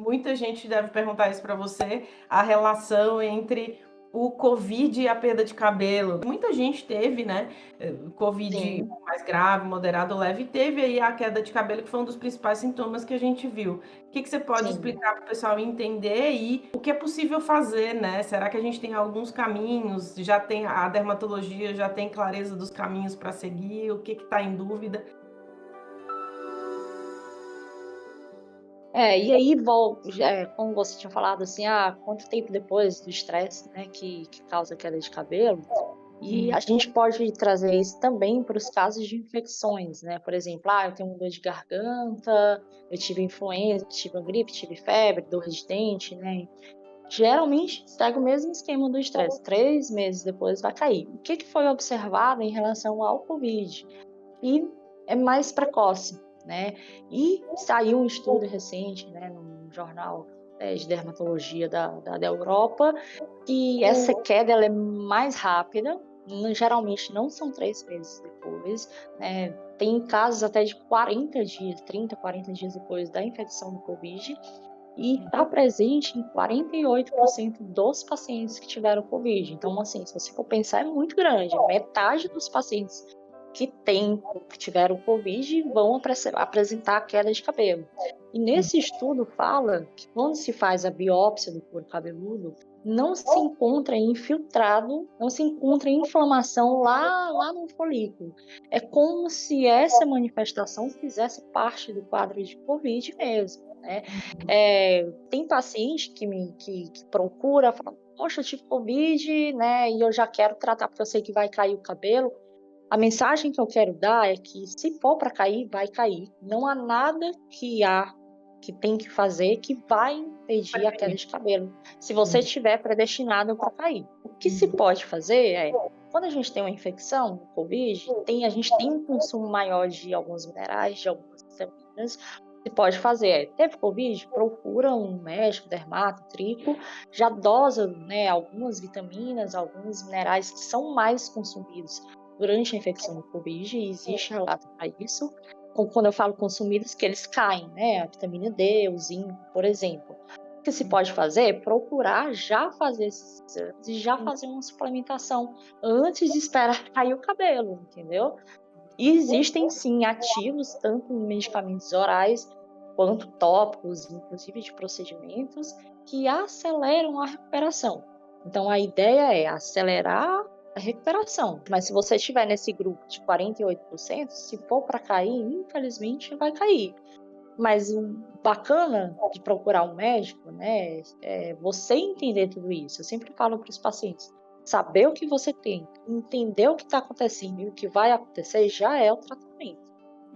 muita gente deve perguntar isso para você, a relação entre o Covid e a perda de cabelo. Muita gente teve, né? Covid Sim, mais grave, moderado, leve, e teve aí a queda de cabelo, que foi um dos principais sintomas que a gente viu. O que você pode sim. explicar para o pessoal entender e o que é possível fazer, né? Será que a gente tem alguns caminhos? Já tem a dermatologia, já tem clareza dos caminhos para seguir? O que está em dúvida? E aí como você tinha falado assim, quanto tempo depois do estresse, né, que causa queda de cabelo, e a gente pode trazer isso também para os casos de infecções, né, por exemplo, eu tenho uma dor de garganta, eu tive influenza, tive uma gripe, tive febre, dor de dente, né, geralmente segue o mesmo esquema do estresse, 3 meses depois vai cair. O que que foi observado em relação ao Covid? E é mais precoce, né. E saiu um estudo recente, né, num jornal, de dermatologia da Europa, que essa queda ela é mais rápida, geralmente não são 3 meses depois, né, tem casos até de 40 dias, 30, 40 dias depois da infecção do Covid, e está presente em 48% dos pacientes que tiveram Covid. Então, assim, se você for pensar, é muito grande, metade dos pacientes que tiveram Covid vão apresentar queda de cabelo. E nesse estudo fala que quando se faz a biópsia do couro cabeludo, não se encontra infiltrado, não se encontra inflamação lá no folículo. É como se essa manifestação fizesse parte do quadro de Covid mesmo, né. Tem paciente que procura, fala: "Poxa, eu tive Covid, né, e eu já quero tratar porque eu sei que vai cair o cabelo". A mensagem que eu quero dar é que se for para cair, vai cair. Não há nada que tem que fazer que vai impedir a queda de cabelo, se você estiver predestinado para cair. O que se pode fazer quando a gente tem uma infecção, Covid, a gente tem um consumo maior de alguns minerais, de algumas vitaminas. O que se pode fazer teve Covid? Procura um médico, dermato, trico, já dosa, né, algumas vitaminas, alguns minerais que são mais consumidos durante a infecção do Covid, e existe relato para isso. Quando eu falo consumidos, que eles caem, né? A vitamina D, o zinco, por exemplo. O que se pode fazer é procurar já fazer esses exames e já fazer uma suplementação antes de esperar cair o cabelo, entendeu? E existem sim ativos, tanto em medicamentos orais quanto tópicos, inclusive de procedimentos, que aceleram a recuperação. Então a ideia é acelerar a recuperação, mas se você estiver nesse grupo de 48%, se for para cair, infelizmente vai cair. Mas o bacana de procurar um médico, né, é você entender tudo isso. Eu sempre falo para os pacientes: saber o que você tem, entender o que está acontecendo e o que vai acontecer já é o tratamento.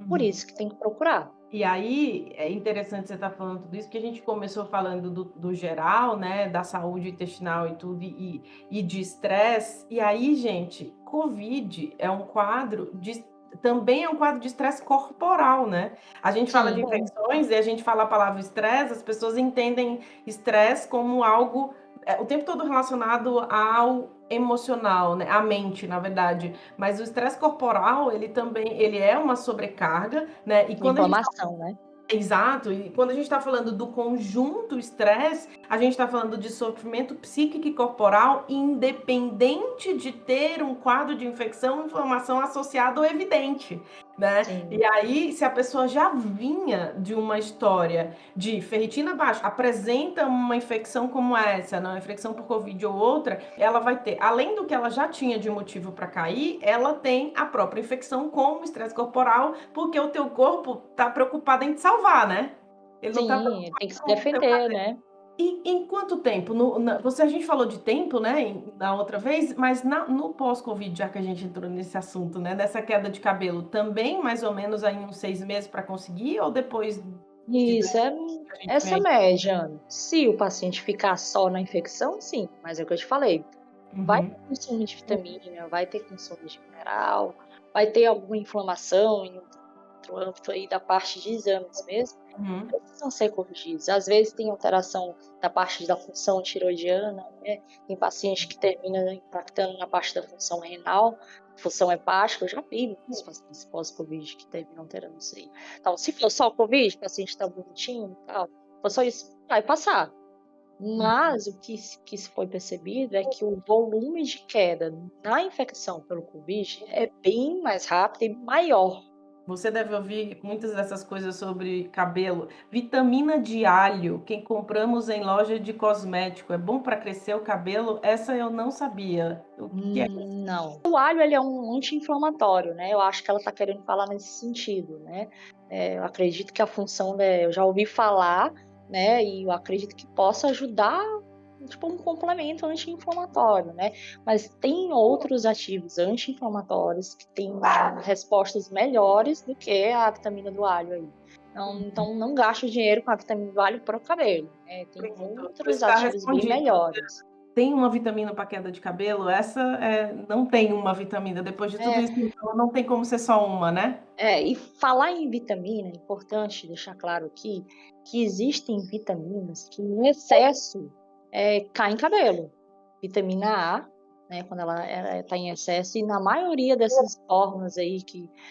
Por Uhum. isso que tem que procurar. E aí, é interessante você estar falando tudo isso, porque a gente começou falando do geral, né, da saúde intestinal e tudo, e de estresse. E aí, gente, Covid é um quadro de também é um quadro de estresse corporal, né? A gente fala de Sim, infecções e a gente fala a palavra estresse, as pessoas entendem estresse como algo o tempo todo relacionado ao emocional, né? À mente, na verdade. Mas o estresse corporal, ele também, ele é uma sobrecarga, né? E quando a gente inflamação, né? exato, e quando a gente está falando do conjunto estresse, a gente está falando de sofrimento psíquico e corporal, independente de ter um quadro de infecção ou inflamação associado ou evidente, né? Sim, E aí, se a pessoa já vinha de uma história de ferritina baixa, apresenta uma infecção como essa, não, infecção por Covid ou outra, ela vai ter, além do que ela já tinha de motivo para cair, ela tem a própria infecção como estresse corporal, porque o teu corpo está preocupado em te salvar, né? Ele não está sim, preocupado tem que se com o teu. defender, né? E em quanto tempo? A gente falou de tempo, né, na outra vez, mas no pós-Covid, já que a gente entrou nesse assunto, né, dessa queda de cabelo, também mais ou menos aí uns 6 meses para conseguir, ou depois de 2 Isso, que a gente essa vem? média, Ana. Se o paciente ficar só na infecção, sim, mas é o que eu te falei, vai Uhum, ter consumo de vitamina, vai ter consumo de mineral, vai ter alguma inflamação em outro âmbito aí da parte de exames mesmo, uhum. precisam ser corrigidos. Às vezes tem alteração da parte da função tiroidiana, né, tem paciente que termina impactando na parte da função renal, função hepática, eu já vi muitos pacientes pós-Covid que terminam alterando isso aí. Então, se for só Covid, o paciente está bonitinho e tal, foi só isso, vai passar. Mas o que se foi percebido é que o volume de queda na infecção pelo Covid é bem mais rápido e maior. Você deve ouvir muitas dessas coisas sobre cabelo. Vitamina de alho, quem compramos em loja de cosmético, é bom para crescer o cabelo? Essa eu não sabia. O que é? Não. O alho, ele é um anti-inflamatório, né? Eu acho que ela está querendo falar nesse sentido, né? Eu acredito que a função, né, eu já ouvi falar, né? E eu acredito que possa ajudar, tipo, um complemento anti-inflamatório, né? Mas tem outros ativos anti-inflamatórios que têm respostas melhores do que a vitamina do alho aí. Então não gaste o dinheiro com a vitamina do alho para o cabelo, né? Tem Pronto, outros está ativos bem respondido. melhores. Tem uma vitamina para queda de cabelo? Essa não tem uma vitamina. Depois de tudo É, isso, então, não tem como ser só uma, né? e falar em vitamina, é importante deixar claro aqui que existem vitaminas que em excesso caem em cabelo. Vitamina A, né, quando ela está em excesso, e na maioria dessas formas aí,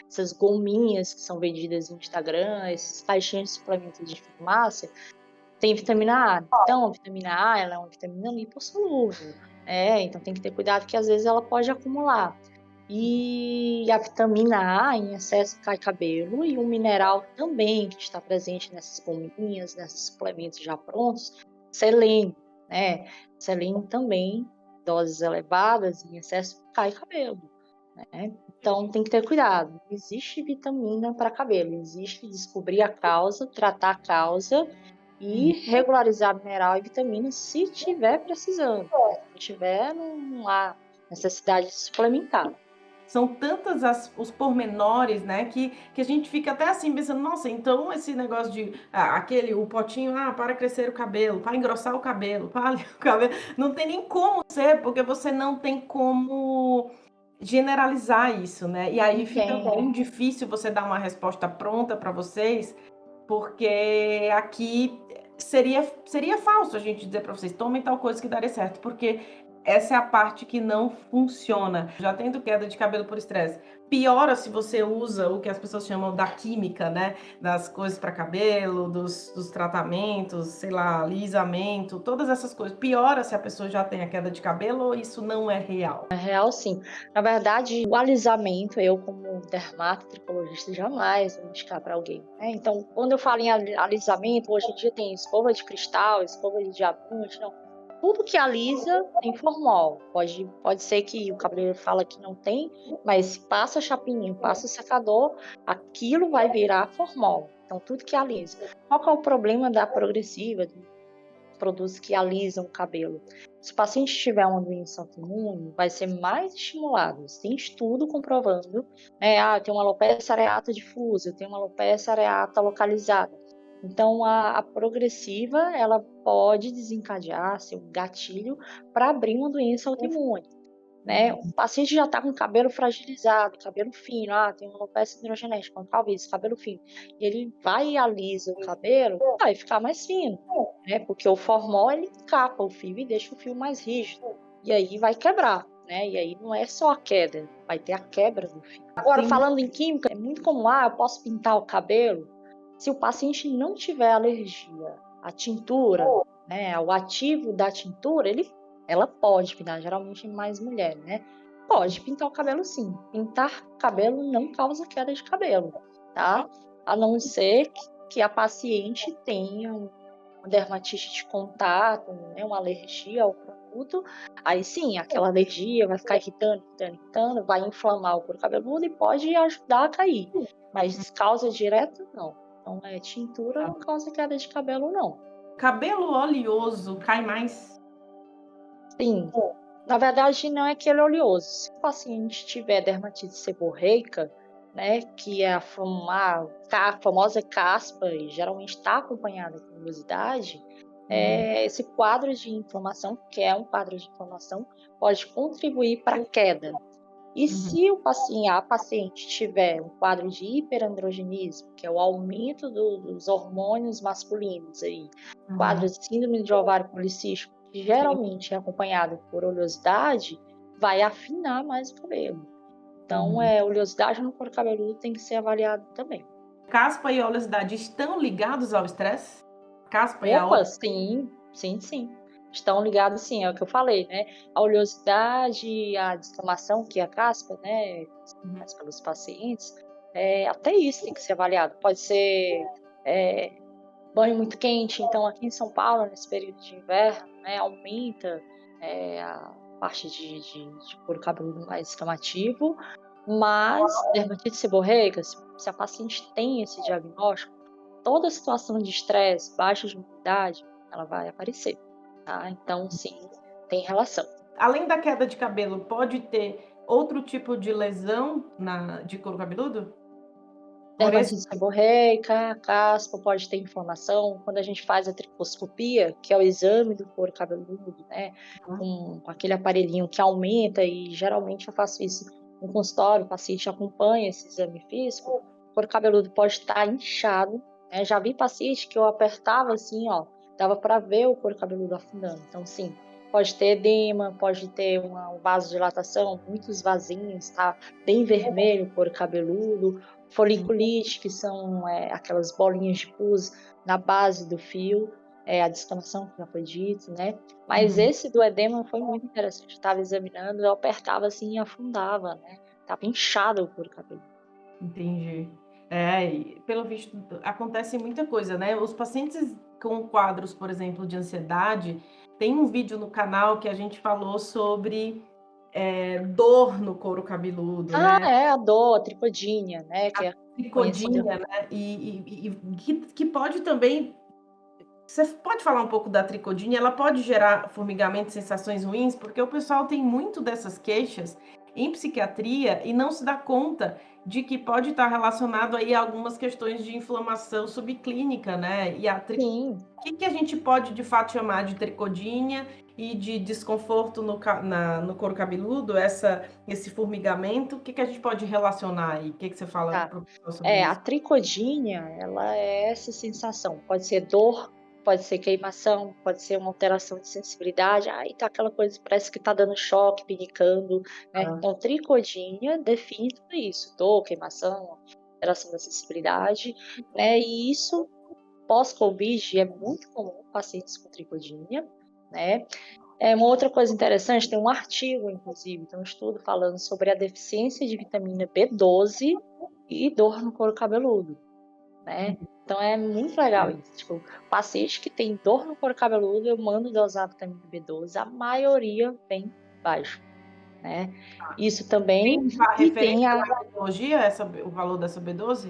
essas gominhas que são vendidas no Instagram, esses caixinhas de suplementos de farmácia, tem vitamina A. Então, a vitamina A ela é uma vitamina lipossolúvel. Então tem que ter cuidado que às vezes ela pode acumular. E a vitamina A em excesso cai cabelo e um mineral também que está presente nessas gominhas, nesses suplementos já prontos, selênio, né? Selênio também, doses elevadas em excesso cai cabelo, né? Então tem que ter cuidado. Existe vitamina para cabelo, existe descobrir a causa, tratar a causa e regularizar mineral e vitamina se tiver precisando, né? Se tiver, não há necessidade de suplementar. São tantas os pormenores, né, que a gente fica até assim pensando, nossa, então esse negócio de o potinho, para crescer o cabelo, para engrossar o cabelo, para o cabelo, não tem nem como ser, porque você não tem como generalizar isso, né? E aí fica bem difícil você dar uma resposta pronta para vocês, porque aqui seria falso a gente dizer para vocês, tomem tal coisa que daria certo, porque essa é a parte que não funciona. Já tendo queda de cabelo por estresse, piora se você usa o que as pessoas chamam da química, né? Das coisas para cabelo, dos tratamentos, sei lá, alisamento, todas essas coisas. Piora se a pessoa já tem a queda de cabelo ou isso não é real? É real, sim. Na verdade, o alisamento, eu como dermatotricologista jamais vou indicar para alguém, né? Então, quando eu falo em alisamento, hoje em dia tem escova de cristal, escova de diamante, não. Tudo que alisa tem formol. Pode ser que o cabeleireiro fala que não tem, mas passa chapinha, passa secador, aquilo vai virar formol. Então, tudo que alisa. Qual que é o problema da progressiva, dos produtos que alisam o cabelo? Se o paciente tiver uma doença autoimune, vai ser mais estimulado. Tem estudo comprovando, né? Eu tenho uma alopecia areata difusa, eu tenho uma alopecia areata localizada. Então, a progressiva, ela pode desencadear, ser um gatilho para abrir uma doença autoimune, né? O paciente já está com cabelo fragilizado, cabelo fino, tem uma alopecia androgenética, talvez cabelo fino, e ele vai e alisa o cabelo, vai ficar mais fino, né? Porque o formol, ele capa o fio e deixa o fio mais rígido, e aí vai quebrar, né? E aí não é só a queda, vai ter a quebra do fio. Agora, falando em química, é muito comum, eu posso pintar o cabelo. Se o paciente não tiver alergia à tintura, né, ao ativo da tintura, ela pode pintar, geralmente mais mulher, né? Pode pintar o cabelo sim. Pintar o cabelo não causa queda de cabelo, tá? A não ser que a paciente tenha uma dermatite de contato, né, uma alergia ao produto. Aí sim, aquela alergia vai ficar irritando, vai inflamar o couro cabeludo e pode ajudar a cair. Mas causa direta, não. Então, tintura não causa queda de cabelo, não. Cabelo oleoso cai mais? Sim. Na verdade, não é que ele é oleoso. Se o paciente tiver dermatite seborreica, né, que é a famosa caspa, e geralmente está acompanhada com oleosidade, esse quadro de inflamação, que é um quadro de inflamação, pode contribuir para a queda. E se a paciente tiver um quadro de hiperandrogenismo, que é o aumento dos hormônios masculinos, aí, quadro de síndrome de ovário policístico, que geralmente é acompanhado por oleosidade, vai afinar mais o cabelo. Então, oleosidade no couro cabeludo tem que ser avaliado também. Caspa e oleosidade estão ligados ao estresse? caspa e a Opa, outra? sim, sim, sim. Estão ligados, sim, é o que eu falei, né? A oleosidade, a descamação, que é a caspa, né? Uhum. Mas pelos pacientes, até isso tem que ser avaliado. Pode ser é, banho muito quente, então aqui em São Paulo, nesse período de inverno, né, aumenta a parte de couro cabeludo mais descamativo, mas dermatite seborreica, se a paciente tem esse diagnóstico, toda situação de estresse, baixa de imunidade, ela vai aparecer, tá? Então, sim, tem relação. Além da queda de cabelo, pode ter outro tipo de lesão de couro cabeludo? Por esse? Dermatite seborreica, caspa, pode ter inflamação. Quando a gente faz a tricoscopia, que é o exame do couro cabeludo, né, com aquele aparelhinho que aumenta, e geralmente eu faço isso no consultório, o paciente acompanha esse exame físico, o couro cabeludo pode estar inchado, né? Já vi paciente que eu apertava assim, ó, dava para ver o couro cabeludo afundando. Então, sim, pode ter edema, pode ter uma vasodilatação, muitos vasinhos, tá bem vermelho o couro cabeludo, foliculite, que são aquelas bolinhas de pus na base do fio, a descamação, que já foi dito, né? Mas Uhum. esse do edema foi muito interessante. Eu estava examinando, eu apertava assim e afundava, né? Tava inchado o couro cabeludo. Entendi. É, e pelo visto acontece muita coisa, né? Os pacientes com quadros, por exemplo, de ansiedade, tem um vídeo no canal que a gente falou sobre dor no couro cabeludo, Ah, né? é a dor, a tricodínia, né? Que é conhecida. Tricodinha, né? E que pode também. Você pode falar um pouco da tricodinha? Ela pode gerar formigamento, sensações ruins, porque o pessoal tem muito dessas queixas em psiquiatria e não se dá conta de que pode estar relacionado aí a algumas questões de inflamação subclínica, né? Sim. O que que a gente pode de fato chamar de tricodinha e de desconforto no couro cabeludo, esse formigamento? O que que a gente pode relacionar aí? O que que você fala Tá. para o pessoal sobre A isso? tricodínia, ela é essa sensação. Pode ser dor, pode ser queimação, pode ser uma alteração de sensibilidade. Aí tá aquela coisa, parece que tá dando choque, pinicando, né? Ah, Então, tricodínia define tudo isso: dor, queimação, alteração da sensibilidade, né? E isso, pós-Covid, é muito comum pacientes com tricodínia, né? Uma outra coisa interessante, tem um artigo, inclusive, tem um estudo falando sobre a deficiência de vitamina B12 e dor no couro cabeludo, né? Então é muito legal isso. Tipo, paciente que tem dor no couro cabeludo, eu mando dosar vitamina B12, a maioria vem baixo, né? Isso também. tem E referência tem na biologia, o valor dessa B12?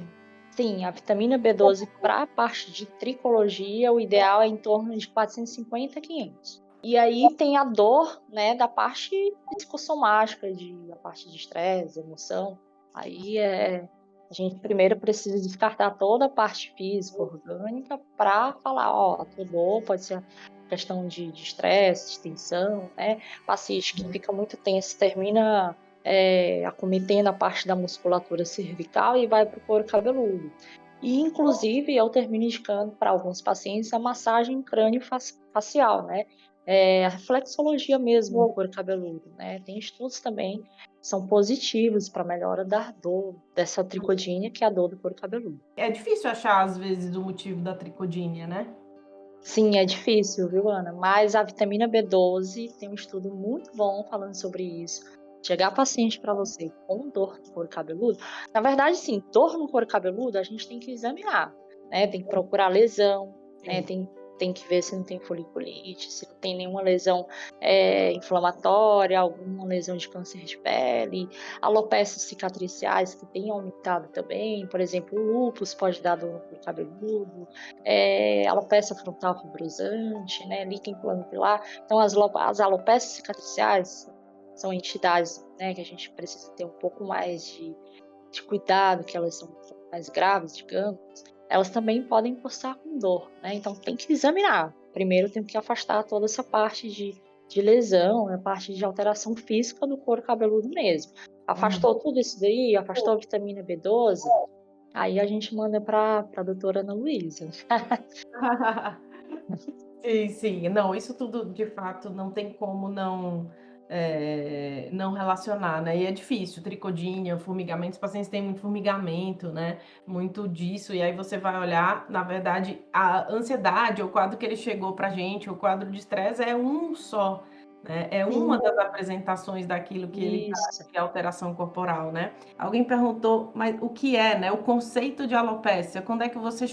sim, a vitamina B12 para a parte de tricologia, o ideal é em torno de 450 a 500. E aí tem a dor, né, da parte psicossomática, a parte de estresse, emoção. Aí a gente primeiro precisa descartar toda a parte física, orgânica, para falar, ó, a tua dor pode ser questão de estresse, de tensão, né? Paciente que fica muito tenso, termina acometendo a parte da musculatura cervical e vai para o couro cabeludo. E, inclusive, eu termino indicando para alguns pacientes a massagem crânio-facial, né? A reflexologia mesmo no couro cabeludo, né? Tem estudos também que são positivos para a melhora da dor, dessa tricodínia, que é a dor do couro cabeludo. É difícil achar, às vezes, o motivo da tricodínia, né? Sim, é difícil, viu, Ana? Mas a vitamina B12 tem um estudo muito bom falando sobre isso. Chegar paciente para você com dor no couro cabeludo, na verdade, sim, dor no couro cabeludo a gente tem que examinar, né? Tem que procurar lesão, né? Sim. Tem que ver se não tem foliculite, se não tem nenhuma lesão inflamatória, alguma lesão de câncer de pele, alopécias cicatriciais que têm aumentado também, por exemplo, o lúpus pode dar dor no couro cabeludo, alopecia frontal fibrosante, né, líquen plano pilar. Então, as alopécias cicatriciais são entidades, né, que a gente precisa ter um pouco mais de cuidado, que elas são um pouco mais graves, digamos. Elas também podem cursar com dor, né? Então, tem que examinar. Primeiro, tem que afastar toda essa parte de lesão, a parte de alteração física do couro cabeludo mesmo. Uhum. Afastou tudo isso daí, afastou a vitamina B12, aí a gente manda para a doutora Ana Luísa. Sim, sim. Não, isso tudo de fato não tem como não relacionar, né? E é difícil, tricodínia, formigamento, os pacientes têm muito formigamento, né? Muito disso, e aí você vai olhar, na verdade, a ansiedade, o quadro que ele chegou pra gente, o quadro de estresse é um só, né? É uma Sim, das apresentações daquilo que ele tá, isso. que é alteração corporal, né? Alguém perguntou, mas o que é, né? O conceito de alopécia, quando é que você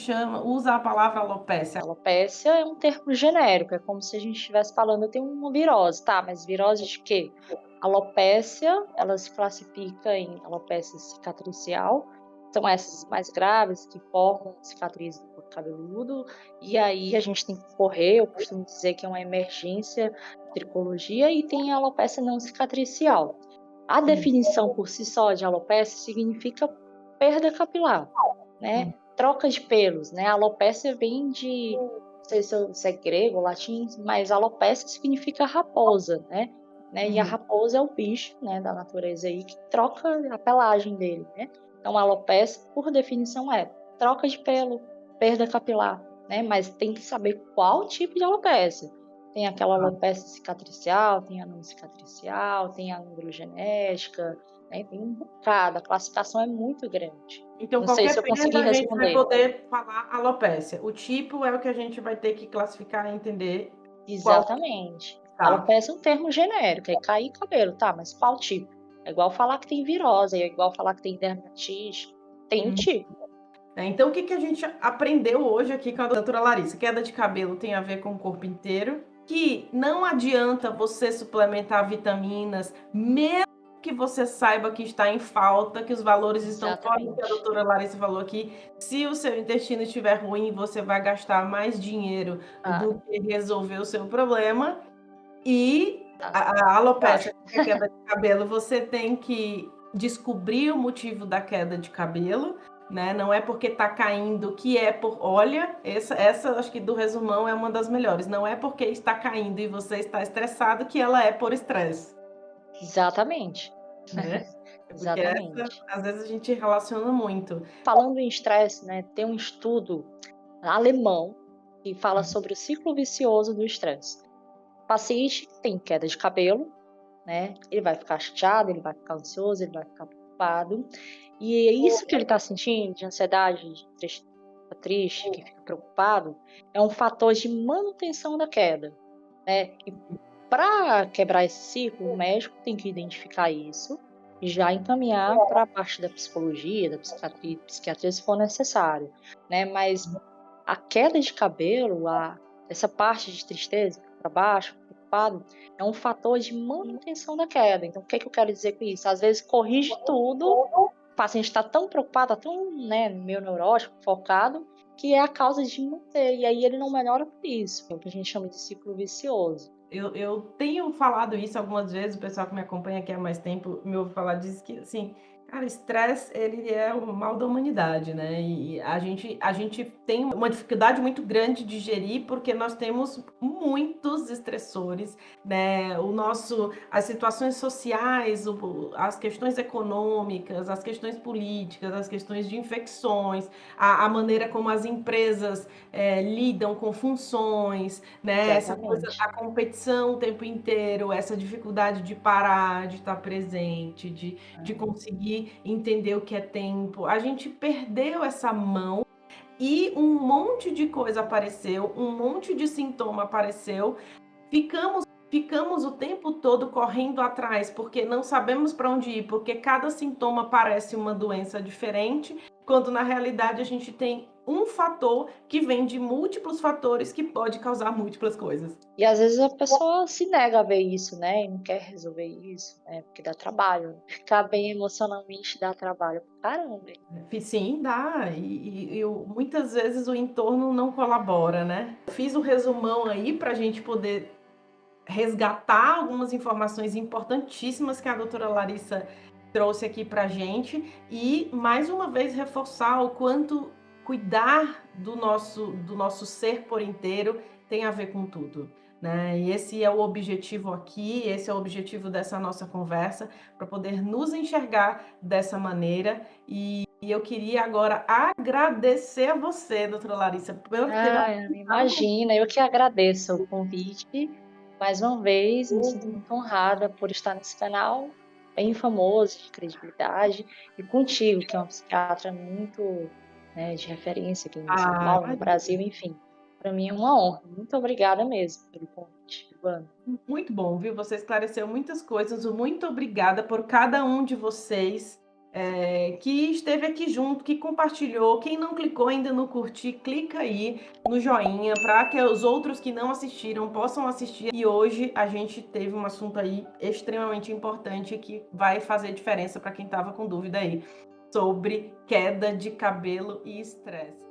usa a palavra alopécia? Alopécia é um termo genérico, é como se a gente estivesse falando, eu tenho uma virose, tá, mas virose de quê? Alopécia, ela se classifica em alopécia cicatricial, são essas mais graves que formam cicatriz no couro cabeludo, e aí a gente tem que correr, eu costumo dizer que é uma emergência de tricologia, e tem a alopécia não cicatricial. A definição por si só de alopécia significa perda capilar, né? Troca de pelos, né? Alopécia vem de, não sei se é grego ou latim, mas alopécia significa raposa, né? E a Uhum. raposa é o bicho, né, da natureza aí que troca a pelagem dele, né? Então a alopécia, por definição, é troca de pelo, perda capilar, né? Mas tem que saber qual tipo de alopécia. Tem aquela alopecia cicatricial, tem a não cicatricial, tem a androgenética, né? Tem um bocado, a classificação é muito grande. Então, Não sei se qualquer eu consegui perda a gente vai responder. poder falar alopécia. O tipo é o que a gente vai ter que classificar e entender qual Exatamente. tá. Alopecia é um termo genérico, é cair cabelo, tá, mas qual tipo? É igual falar que tem virose, é igual falar que tem dermatite, tem um Hum. tipo. Então, o que que a gente aprendeu hoje aqui com a doutora Larissa? Queda de cabelo tem a ver com o corpo inteiro, que não adianta você suplementar vitaminas, mesmo que você saiba que está em falta, que os valores estão fora do que a Exatamente. doutora Larissa falou aqui. Se o seu intestino estiver ruim, você vai gastar mais dinheiro Ah, do que resolver o seu problema. E tá. a Acho. alopecia, que é a queda de cabelo, você tem que descobrir o motivo da queda de cabelo, né? Não é porque tá caindo que é por. Olha, essa acho que do resumão é uma das melhores. Não é porque está caindo e você está estressado que ela é por estresse, Exatamente. né? É porque essa, Exatamente. às vezes a gente relaciona muito. Falando em estresse, né, tem um estudo alemão que fala sobre o ciclo vicioso do estresse. O paciente que tem queda de cabelo, né, ele vai ficar chateado, ele vai ficar ansioso, ele vai ficar preocupado. E é isso que ele está sentindo, de ansiedade, de triste, que fica preocupado, é um fator de manutenção da queda, né? E para quebrar esse ciclo, o médico tem que identificar isso e já encaminhar para a parte da psicologia, da psiquiatria, se for necessário, né? Mas a queda de cabelo, essa parte de tristeza, para baixo, preocupado, é um fator de manutenção da queda. Então, o que, é que eu quero dizer com isso? Às vezes corrige tudo, o paciente está tão preocupado, tá tão, né, meio neurótico, focado, que é a causa de manter. E aí ele não melhora por isso, é o que a gente chama de ciclo vicioso. Eu tenho falado isso algumas vezes, o pessoal que me acompanha aqui há mais tempo me ouve falar disso, que assim, cara, estresse, ele é o mal da humanidade, né? E a gente tem uma dificuldade muito grande de gerir porque nós temos muitos estressores, né? As situações sociais, as questões econômicas, as questões políticas, as questões de infecções, a maneira como as empresas lidam com funções, né? Essa coisa, Exatamente. a competição o tempo inteiro, essa dificuldade de parar, de estar presente, de conseguir entender o que é tempo. A gente perdeu essa mão e um monte de coisa apareceu, um monte de sintoma apareceu. Ficamos o tempo todo correndo atrás, porque não sabemos para onde ir, porque cada sintoma parece uma doença diferente, quando na realidade a gente tem um fator que vem de múltiplos fatores que pode causar múltiplas coisas. E às vezes a pessoa se nega a ver isso, né? E não quer resolver isso, né? Porque dá trabalho. Ficar bem emocionalmente dá trabalho pra caramba. Sim, dá. Muitas vezes o entorno não colabora, né? Fiz o resumão aí para a gente poder resgatar algumas informações importantíssimas que a doutora Larissa trouxe aqui para a gente e, mais uma vez, reforçar o quanto cuidar do nosso ser por inteiro tem a ver com tudo. Né? E esse é o objetivo aqui, esse é o objetivo dessa nossa conversa, para poder nos enxergar dessa maneira. E eu queria agora agradecer a você, doutora Larissa, por ter Ah, aceitado. imagina, eu que agradeço o convite Mais uma vez, me sinto muito honrada por estar nesse canal bem famoso, de credibilidade, e contigo, que é uma psiquiatra muito, né, de referência aqui em São Ah, Paulo, no Brasil, enfim. Para mim é uma honra. Muito obrigada mesmo pelo convite, Ivana. muito bom, viu? Você esclareceu muitas coisas. Muito obrigada por cada um de vocês que esteve aqui junto, que compartilhou. Quem não clicou ainda no curtir, clica aí no joinha para que os outros que não assistiram possam assistir. E hoje a gente teve um assunto aí extremamente importante que vai fazer diferença para quem estava com dúvida aí sobre queda de cabelo e estresse.